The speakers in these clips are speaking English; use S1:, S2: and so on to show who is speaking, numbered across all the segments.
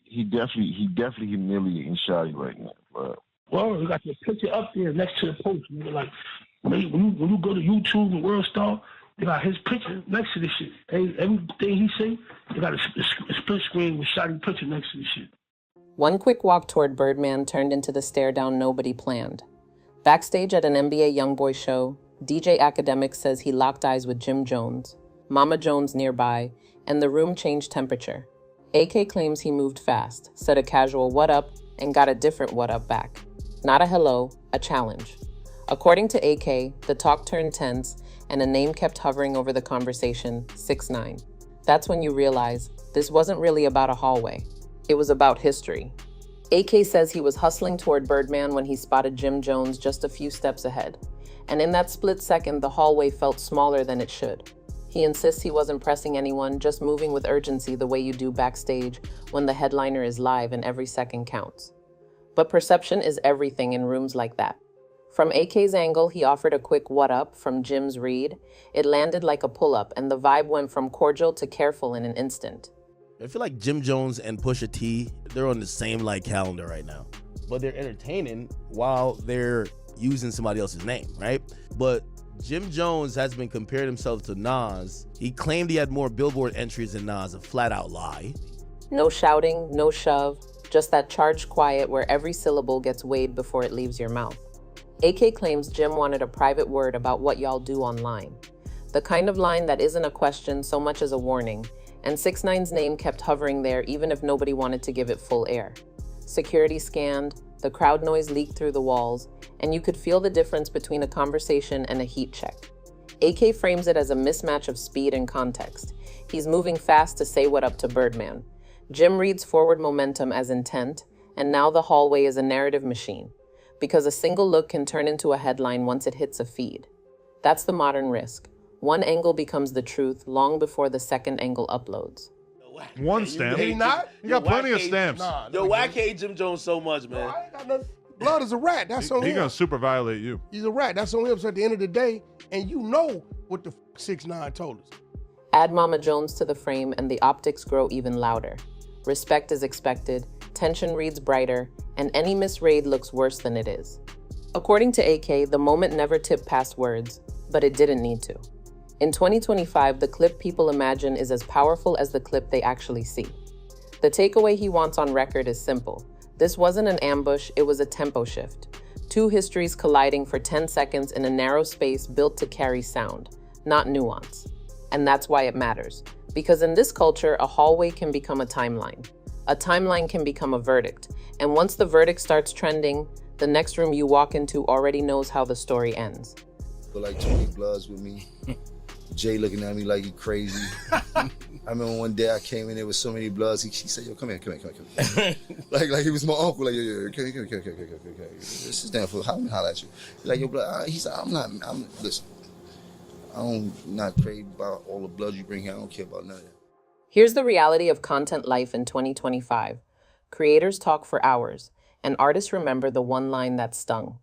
S1: He definitely humiliating Shawty right now, bro.
S2: Well, you got the picture up there next to the post. Nigga. Like when you go to YouTube and World Star, they got his picture next to this shit. Everything he say, they got a split screen with Shawty picture next to this shit.
S3: One quick walk toward Birdman turned into the stare down nobody planned. Backstage at an NBA YoungBoy show, DJ Akademiks says he locked eyes with Jim Jones, Mama Jones nearby, and the room changed temperature. AK claims he moved fast, said a casual what up, and got a different what up back. Not a hello, a challenge. According to AK, the talk turned tense, and a name kept hovering over the conversation, 6ix9ine. That's when you realize this wasn't really about a hallway. It was about history. AK says he was hustling toward Birdman when he spotted Jim Jones just a few steps ahead. And in that split second, the hallway felt smaller than it should. He insists he wasn't pressing anyone, just moving with urgency the way you do backstage when the headliner is live and every second counts. But perception is everything in rooms like that. From AK's angle, he offered a quick what up from Jim's read. It landed like a pull-up, and the vibe went from cordial to careful in an instant.
S4: I feel like Jim Jones and Pusha T, they're on the same calendar right now. But they're entertaining while they're using somebody else's name, right? But Jim Jones has been comparing himself to Nas. He claimed he had more Billboard entries than Nas, a flat out lie.
S3: No shouting, no shove, just that charged quiet where every syllable gets weighed before it leaves your mouth. AK claims Jim wanted a private word about what y'all do online. The kind of line that isn't a question so much as a warning, and 6ix9ine's name kept hovering there even if nobody wanted to give it full air. Security scanned, the crowd noise leaked through the walls, and you could feel the difference between a conversation and a heat check. AK frames it as a mismatch of speed and context. He's moving fast to say what up to Birdman. Jim reads forward momentum as intent, and now the hallway is a narrative machine, because a single look can turn into a headline once it hits a feed. That's the modern risk. One angle becomes the truth long before the second angle uploads.
S5: One stamp.
S6: He not?
S5: You got plenty of stamps.
S4: Yo, why I hate Jim Jones so much, man?
S6: I ain't got nothing. Blood is a rat. That's on him.
S5: He's gonna super violate you.
S6: He's a rat. That's on him. So at the end of the day, and you know what the 6ix9ine told us.
S3: Add Mama Jones to the frame and the optics grow even louder. Respect is expected, tension reads brighter, and any misread looks worse than it is. According to AK, the moment never tipped past words, but it didn't need to. In 2025, the clip people imagine is as powerful as the clip they actually see. The takeaway he wants on record is simple. This wasn't an ambush, it was a tempo shift. Two histories colliding for 10 seconds in a narrow space built to carry sound, not nuance. And that's why it matters. Because in this culture, a hallway can become a timeline. A timeline can become a verdict. And once the verdict starts trending, the next room you walk into already knows how the story ends.
S7: Feel like 20 bloods with me. Jay looking at me like he crazy. I remember one day I came in there with so many bloods. He said, "Yo, come here." like he was my uncle. Like, yo, come here. Sit down for how holler at you. He's like, yo, blood. He said, listen. I'm not crazy about all the blood you bring here. I don't care about none of that.
S3: Here's the reality of content life in 2025. Creators talk for hours, and artists remember the one line that stung.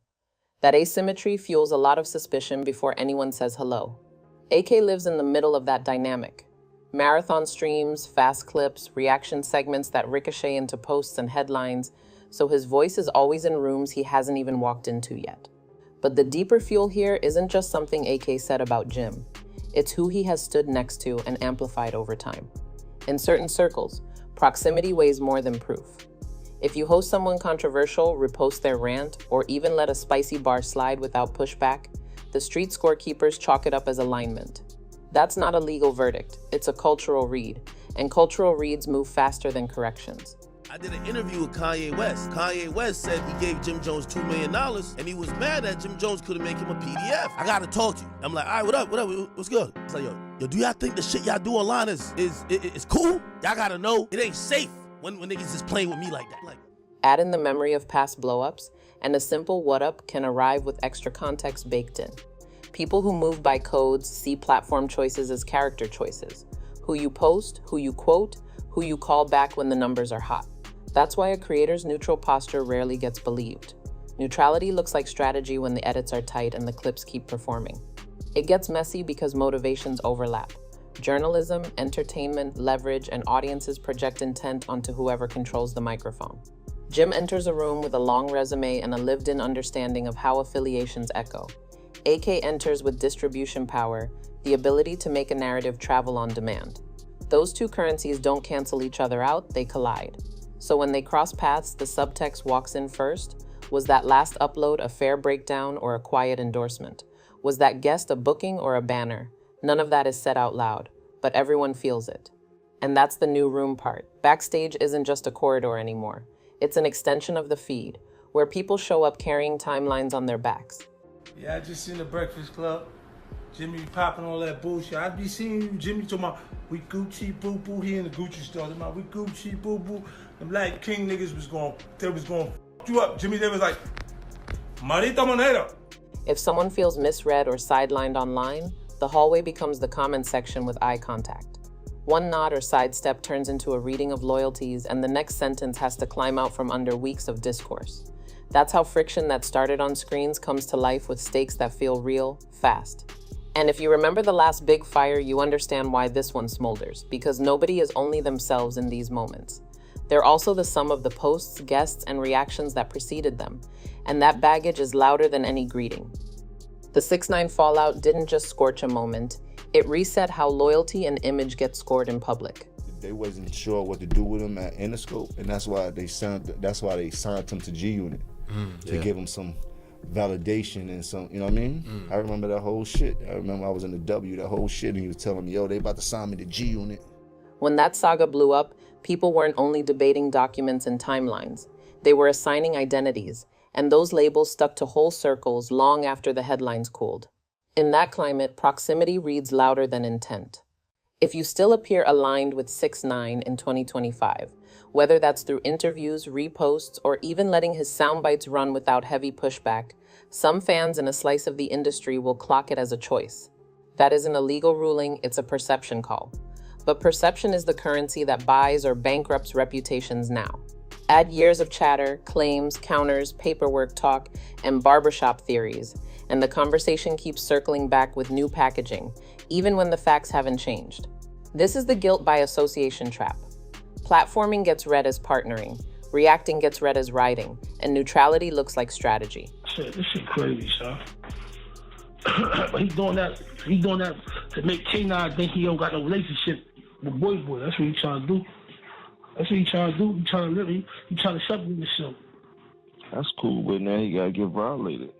S3: That asymmetry fuels a lot of suspicion before anyone says hello. AK lives in the middle of that dynamic. Marathon streams, fast clips, reaction segments that ricochet into posts and headlines, so his voice is always in rooms he hasn't even walked into yet. But the deeper fuel here isn't just something AK said about Jim. It's who he has stood next to and amplified over time. In certain circles, proximity weighs more than proof. If you host someone controversial, repost their rant, or even let a spicy bar slide without pushback, the street scorekeepers chalk it up as alignment. That's not a legal verdict, it's a cultural read, and cultural reads move faster than corrections.
S4: I did an interview with Kanye West. Kanye West said he gave Jim Jones $2 million, and he was mad that Jim Jones couldn't make him a PDF. I gotta talk to you. I'm like, all right, what up, what's good? It's like, yo, do y'all think the shit y'all do online is cool? Y'all gotta know it ain't safe when niggas just playing with me like that. Like,
S3: add in the memory of past blowups, and a simple what up can arrive with extra context baked in. People who move by codes see platform choices as character choices. Who you post, who you quote, who you call back when the numbers are hot. That's why a creator's neutral posture rarely gets believed. Neutrality looks like strategy when the edits are tight and the clips keep performing. It gets messy because motivations overlap. Journalism, entertainment, leverage, and audiences project intent onto whoever controls the microphone. Jim enters a room with a long resume and a lived-in understanding of how affiliations echo. AK enters with distribution power, the ability to make a narrative travel on demand. Those two currencies don't cancel each other out, they collide. So when they cross paths, the subtext walks in first. Was that last upload a fair breakdown or a quiet endorsement? Was that guest a booking or a banner? None of that is said out loud, but everyone feels it. And that's the new room part. Backstage isn't just a corridor anymore. It's an extension of the feed, where people show up carrying timelines on their backs.
S8: Yeah, I just seen the Breakfast Club. Jimmy popping all that bullshit. I be seeing you, Jimmy, talking about we Gucci boo boo. He in the Gucci store. Talking about we Gucci boo boo. Them Black King niggas was going f you up, Jimmy. They was like, Marita Monero.
S3: If someone feels misread or sidelined online, the hallway becomes the comment section with eye contact. One nod or sidestep turns into a reading of loyalties, and the next sentence has to climb out from under weeks of discourse. That's how friction that started on screens comes to life with stakes that feel real, fast. And if you remember the last big fire, you understand why this one smolders, because nobody is only themselves in these moments. They're also the sum of the posts, guests, and reactions that preceded them, and that baggage is louder than any greeting. The 6ix9ine fallout didn't just scorch a moment, it reset how loyalty and image get scored in public.
S9: They wasn't sure what to do with him at Interscope, and that's why they signed him to G Unit to give him some validation and some, you know what I mean? I remember that whole shit. I remember I was in the W, that whole shit, and he was telling me, yo, they about to sign me to G Unit.
S3: When that saga blew up, people weren't only debating documents and timelines, they were assigning identities, and those labels stuck to whole circles long after the headlines cooled. In that climate, proximity reads louder than intent. If you still appear aligned with 6ix9ine in 2025, whether that's through interviews, reposts, or even letting his soundbites run without heavy pushback, some fans in a slice of the industry will clock it as a choice. That isn't a legal ruling, it's a perception call. But perception is the currency that buys or bankrupts reputations now. Add years of chatter, claims, counters, paperwork talk, and barbershop theories, and the conversation keeps circling back with new packaging, even when the facts haven't changed. This is the guilt by association trap. Platforming gets read as partnering, reacting gets read as writing, and neutrality looks like strategy.
S2: This shit crazy, son. But he's doing that to make K9 think he don't got no relationship with Boy. That's what he's trying to do. He's trying to separate himself.
S1: That's cool, but now he gotta get violated.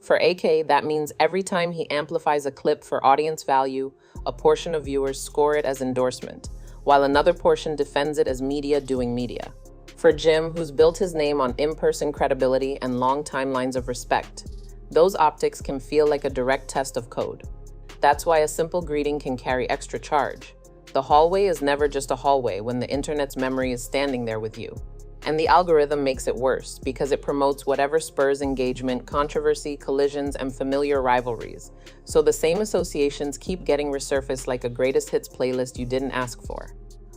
S3: For AK, that means every time he amplifies a clip for audience value, a portion of viewers score it as endorsement, while another portion defends it as media doing media. For Jim, who's built his name on in-person credibility and long timelines of respect, those optics can feel like a direct test of code. That's why a simple greeting can carry extra charge. The hallway is never just a hallway when the internet's memory is standing there with you. And the algorithm makes it worse because it promotes whatever spurs engagement, controversy, collisions, and familiar rivalries. So the same associations keep getting resurfaced like a greatest hits playlist you didn't ask for.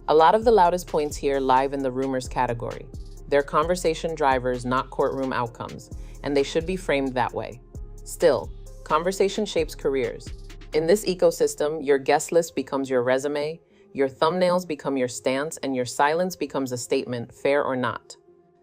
S3: A lot of the loudest points here live in the rumors category. They're conversation drivers, not courtroom outcomes, and they should be framed that way. Still, conversation shapes careers. In this ecosystem, your guest list becomes your resume, your thumbnails become your stance, and your silence becomes a statement, fair or not.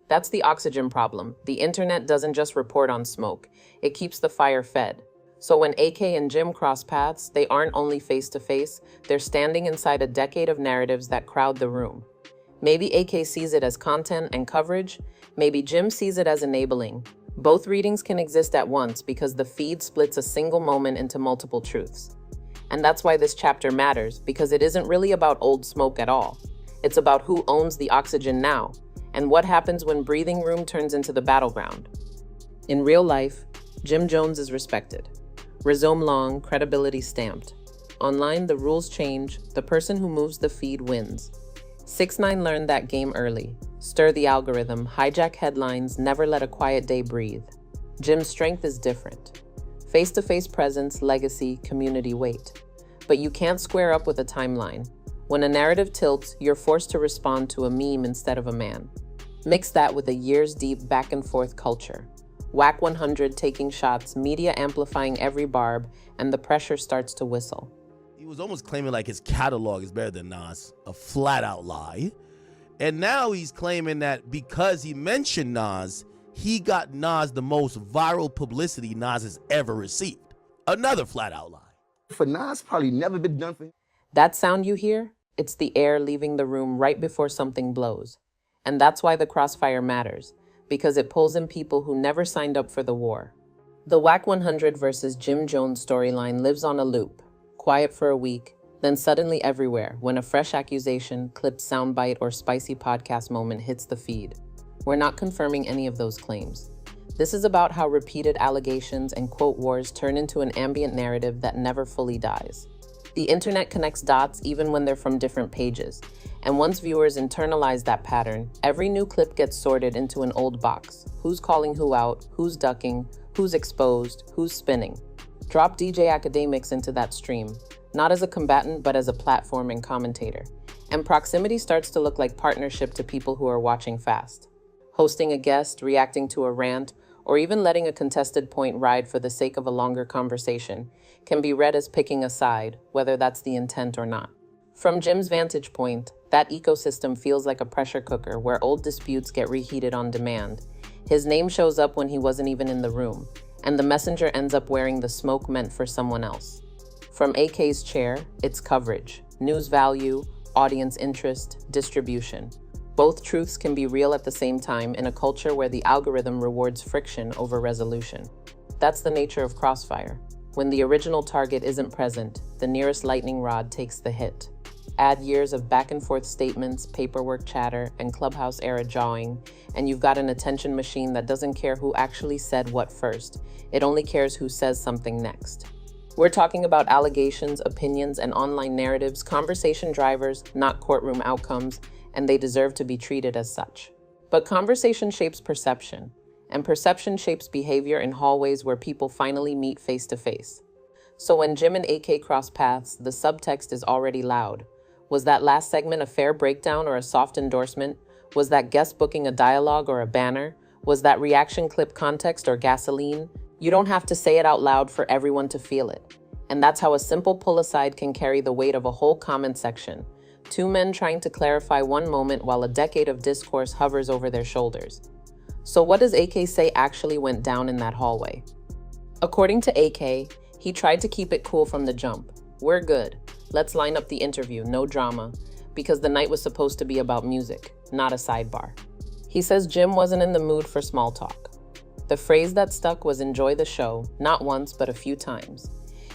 S3: That's the oxygen problem. The internet doesn't just report on smoke, it keeps the fire fed. So when AK and Jim cross paths, they aren't only face-to-face, they're standing inside a decade of narratives that crowd the room. Maybe AK sees it as content and coverage, maybe Jim sees it as enabling. Both readings can exist at once because the feed splits a single moment into multiple truths. And that's why this chapter matters, because it isn't really about old smoke at all. It's about who owns the oxygen now, and what happens when breathing room turns into the battleground. In real life, Jim Jones is respected. Rhizome long, credibility stamped. Online, the rules change, the person who moves the feed wins. 6ix9ine learned that game early. Stir the algorithm, hijack headlines, never let a quiet day breathe. Jim's strength is different. Face-to-face presence, legacy, community weight. But you can't square up with a timeline. When a narrative tilts, you're forced to respond to a meme instead of a man. Mix that with a years-deep back-and-forth culture. Whack 100 taking shots, media amplifying every barb, and the pressure starts to whistle.
S4: He was almost claiming like his catalog is better than Nas, a flat out lie. And now he's claiming that because he mentioned Nas, he got Nas the most viral publicity Nas has ever received. Another flat out lie.
S7: For Nas, probably never been done for him.
S3: That sound you hear? It's the air leaving the room right before something blows. And that's why the crossfire matters, because it pulls in people who never signed up for the war. The WAC 100 versus Jim Jones storyline lives on a loop, quiet for a week, then suddenly everywhere when a fresh accusation, clipped soundbite, or spicy podcast moment hits the feed. We're not confirming any of those claims. This is about how repeated allegations and quote wars turn into an ambient narrative that never fully dies. The internet connects dots even when they're from different pages, and once viewers internalize that pattern, every new clip gets sorted into an old box. Who's calling who out, who's ducking, who's exposed, who's spinning. Drop DJ Akademiks into that stream, not as a combatant, but as a platform and commentator. And proximity starts to look like partnership to people who are watching fast. Hosting a guest, reacting to a rant, or even letting a contested point ride for the sake of a longer conversation can be read as picking a side, whether that's the intent or not. From Jim's vantage point, that ecosystem feels like a pressure cooker where old disputes get reheated on demand. His name shows up when he wasn't even in the room, and the messenger ends up wearing the smoke meant for someone else. From AK's chair, it's coverage, news value, audience interest, distribution. Both truths can be real at the same time in a culture where the algorithm rewards friction over resolution. That's the nature of crossfire. When the original target isn't present, the nearest lightning rod takes the hit. Add years of back-and-forth statements, paperwork chatter, and clubhouse-era jawing, and you've got an attention machine that doesn't care who actually said what first. It only cares who says something next. We're talking about allegations, opinions, and online narratives, conversation drivers, not courtroom outcomes, and they deserve to be treated as such. But conversation shapes perception, and perception shapes behavior in hallways where people finally meet face to face. So when Jim and AK cross paths, the subtext is already loud. Was that last segment a fair breakdown or a soft endorsement? Was that guest booking a dialogue or a banner? Was that reaction clip context or gasoline? You don't have to say it out loud for everyone to feel it. And that's how a simple pull aside can carry the weight of a whole comment section. Two men trying to clarify one moment while a decade of discourse hovers over their shoulders. So what does AK say actually went down in that hallway? According to AK, he tried to keep it cool from the jump. We're good. Let's line up the interview, no drama, because the night was supposed to be about music, not a sidebar. He says Jim wasn't in the mood for small talk. The phrase that stuck was enjoy the show, not once, but a few times.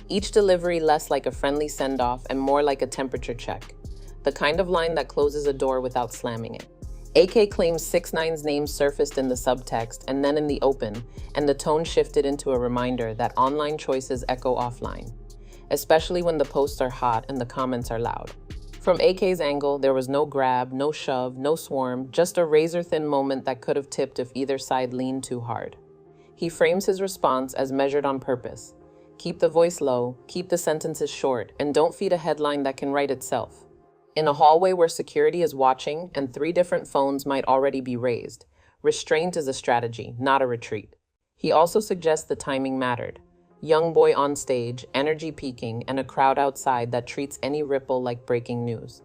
S3: Each delivery less like a friendly send-off and more like a temperature check. The kind of line that closes a door without slamming it. AK claims 6ix9ine's name surfaced in the subtext and then in the open, and the tone shifted into a reminder that online choices echo offline, especially when the posts are hot and the comments are loud. From AK's angle, there was no grab, no shove, no swarm, just a razor-thin moment that could have tipped if either side leaned too hard. He frames his response as measured on purpose. Keep the voice low, keep the sentences short, and don't feed a headline that can write itself. In a hallway where security is watching and 3 different phones might already be raised, restraint is a strategy, not a retreat. He also suggests the timing mattered. YoungBoy on stage, energy peaking, and a crowd outside that treats any ripple like breaking news.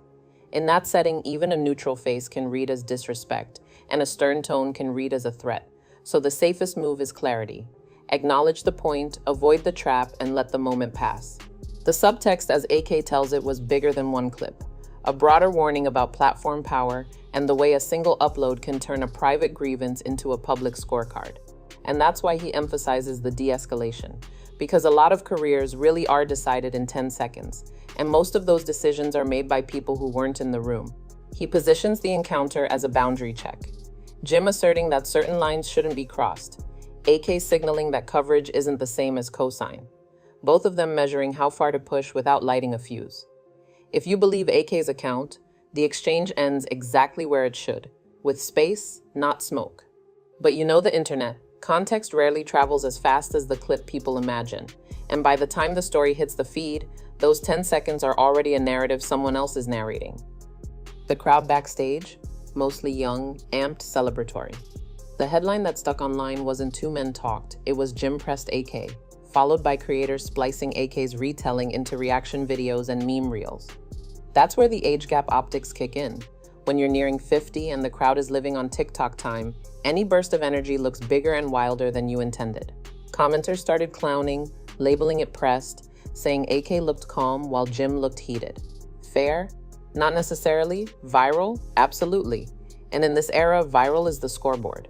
S3: In that setting, even a neutral face can read as disrespect, and a stern tone can read as a threat. So the safest move is clarity. Acknowledge the point, avoid the trap, and let the moment pass. The subtext, as AK tells it, was bigger than one clip. A broader warning about platform power and the way a single upload can turn a private grievance into a public scorecard. And that's why he emphasizes the de-escalation, because a lot of careers really are decided in 10 seconds, and most of those decisions are made by people who weren't in the room. He positions the encounter as a boundary check. Jim asserting that certain lines shouldn't be crossed, AK signaling that coverage isn't the same as cosign, both of them measuring how far to push without lighting a fuse. If you believe AK's account, the exchange ends exactly where it should, with space, not smoke. But you know the internet. Context rarely travels as fast as the clip people imagine, and by the time the story hits the feed, those 10 seconds are already a narrative someone else is narrating. The crowd backstage, mostly young, amped, celebratory. The headline that stuck online wasn't 2 men talked, it was Jim pressed AK, followed by creators splicing AK's retelling into reaction videos and meme reels. That's where the age gap optics kick in. When you're nearing 50 and the crowd is living on TikTok time, any burst of energy looks bigger and wilder than you intended. Commenters started clowning, labeling it pressed, saying AK looked calm while Jim looked heated. Fair? Not necessarily. Viral? Absolutely. And in this era, viral is the scoreboard.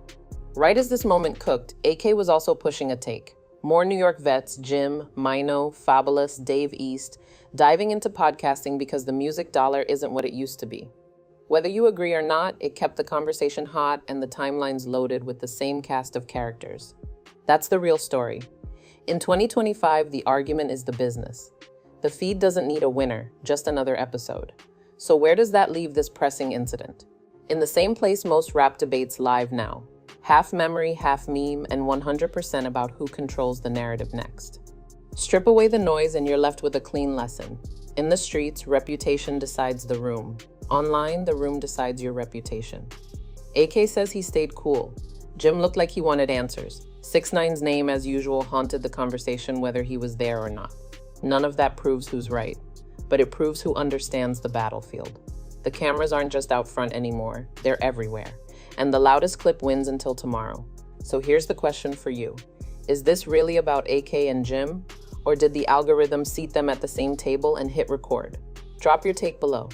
S3: Right as this moment cooked, AK was also pushing a take. More New York vets, Jim, Mino, Fabulous, Dave East, diving into podcasting because the music dollar isn't what it used to be. Whether you agree or not, it kept the conversation hot and the timelines loaded with the same cast of characters. That's the real story. In 2025, the argument is the business. The feed doesn't need a winner, just another episode. So where does that leave this pressing incident? In the same place most rap debates live now. Half memory, half meme, and 100% about who controls the narrative next. Strip away the noise and you're left with a clean lesson. In the streets, reputation decides the room. Online, the room decides your reputation. AK says he stayed cool. Jim looked like he wanted answers. 6ix9ine's name, as usual, haunted the conversation whether he was there or not. None of that proves who's right, but it proves who understands the battlefield. The cameras aren't just out front anymore, they're everywhere. And the loudest clip wins until tomorrow. So here's the question for you. Is this really about AK and Jim? Or did the algorithm seat them at the same table and hit record? Drop your take below.